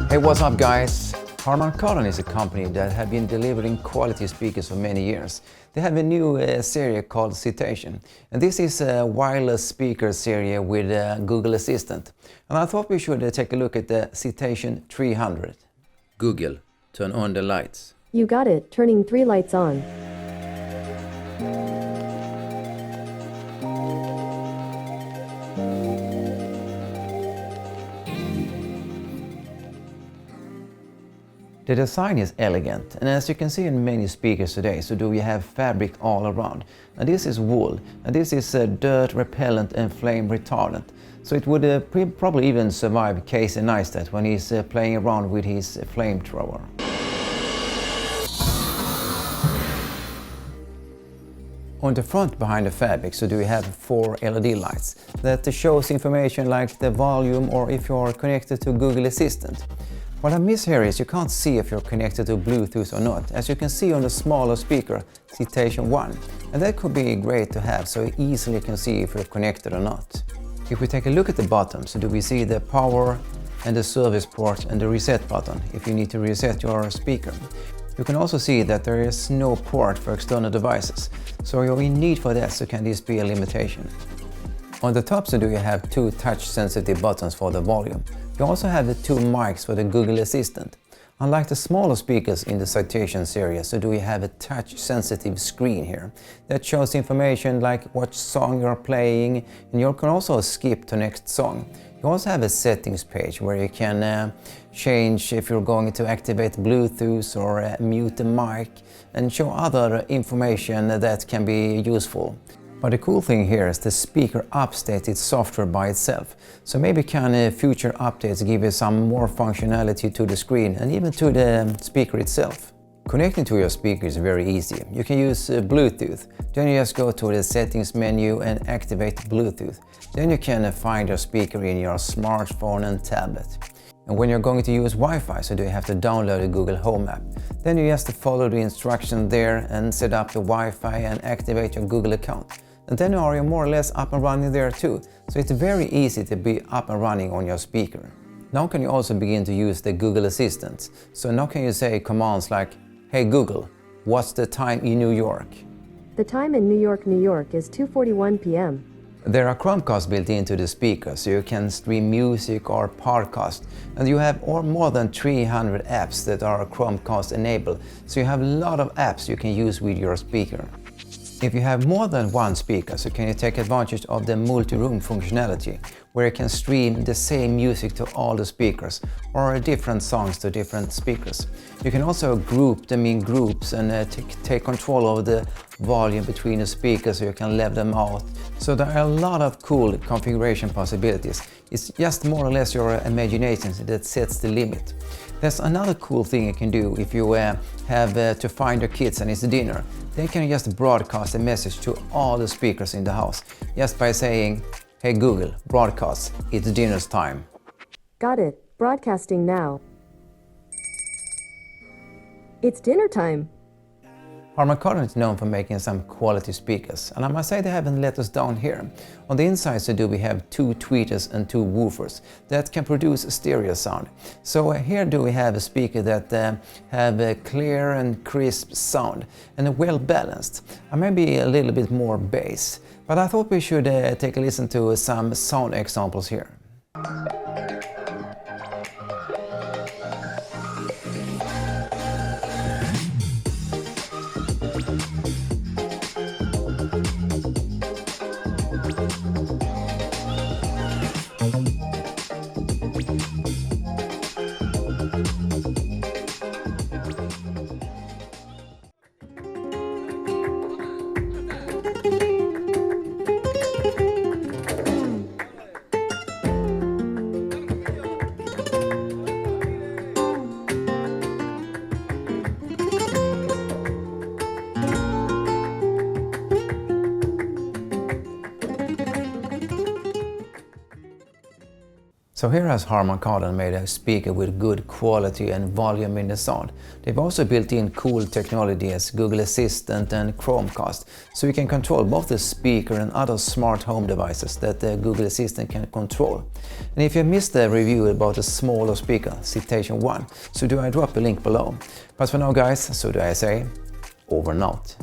Hey, what's up guys? Harman Kardon is a company that have been delivering quality speakers for many years. They have a new series called Citation, and this is a wireless speaker series with Google Assistant. And I thought we should take a look at the Citation 300. Google, turn on the lights. You got it, turning 3 lights on. The design is elegant, and as you can see in many speakers today, so do we have fabric all around. And this is wool, and this is dirt repellent and flame retardant. So it would probably even survive Casey Neistat when he's playing around with his flamethrower. On the front behind the fabric, so do we have 4 LED lights that shows information like the volume or if you're connected to Google Assistant. What I miss here is you can't see if you're connected to Bluetooth or not, as you can see on the smaller speaker, Citation One. And that could be great to have, so you easily can see if you're connected or not. If we take a look at the bottom, so do we see the power and the service port and the reset button if you need to reset your speaker. You can also see that there is no port for external devices, so you're in need for that, so can this be a limitation. On the top, so do you have 2 touch-sensitive buttons for the volume. You also have the 2 mics for the Google Assistant. Unlike the smaller speakers in the Citation series, so do we have a touch-sensitive screen here that shows information like what song you're playing, and you can also skip to next song. You also have a settings page where you can change if you're going to activate Bluetooth or mute the mic and show other information that can be useful. But the cool thing here is the speaker updates its software by itself. So maybe can future updates give you some more functionality to the screen and even to the speaker itself. Connecting to your speaker is very easy. You can use Bluetooth. Then you just go to the settings menu and activate Bluetooth. Then you can find your speaker in your smartphone and tablet. And when you're going to use Wi-Fi, so do you have to download the Google Home app. Then you just follow the instructions there and set up the Wi-Fi and activate your Google account. And then you are more or less up and running there too. So it's very easy to be up and running on your speaker. Now can you also begin to use the Google Assistant. So now can you say commands like, "Hey Google, what's the time in New York?" The time in New York is 2:41 p.m. There are Chromecast built into the speaker, so you can stream music or podcast. And you have more than 300 apps that are Chromecast enabled. So you have a lot of apps you can use with your speaker. If you have more than one speaker, so can you take advantage of the multi-room functionality, where you can stream the same music to all the speakers, or different songs to different speakers. You can also group them in groups and take control of the volume between the speakers, so you can level them out. So there are a lot of cool configuration possibilities. It's just more or less your imagination that sets the limit. There's another cool thing you can do if you have to find your kids and it's dinner. They can just broadcast a message to all the speakers in the house just by saying, "Hey Google, broadcast, it's dinner's time." Got it, broadcasting now. It's dinner time. Harman Kardon is known for making some quality speakers, and I must say they haven't let us down here. On the inside, so do we have 2 tweeters and 2 woofers that can produce stereo sound. So here do we have a speaker that have a clear and crisp sound and well balanced, and maybe a little bit more bass. But I thought we should take a listen to some sound examples here. So here has Harman Kardon made a speaker with good quality and volume in the sound. They've also built in cool technology as Google Assistant and Chromecast, so you can control both the speaker and other smart home devices that the Google Assistant can control. And if you missed the review about the smaller speaker, Citation One, so do I drop a link below. But for now guys, so do I say, over and out.